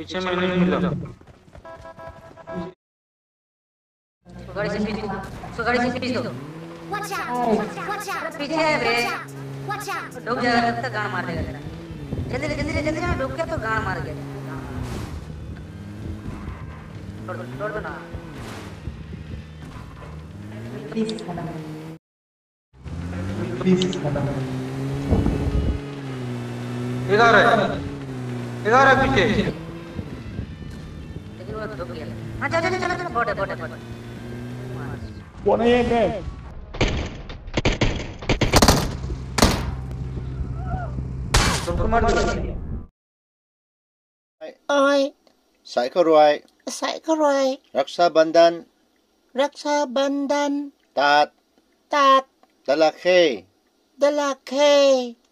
पीछे में नहीं मिला। गाड़ी से पीछे दो। Watch out! Watch out! पीछे है बे। Watch out! डूब जाएगा तब तक गान मार देगा तेरा। जल्दी मैं डूब गया तो गान मार गया। छोड़ दो ना। इधर है पीछे। लेकिन वो डूब गया। हाँ चलो बोट है। One AM. Oi, Sai ko ruai, sai ko rồi, Raksa Bandan, Raksa Bandan, Tat, Tat, Dalakhe. Dalakhe.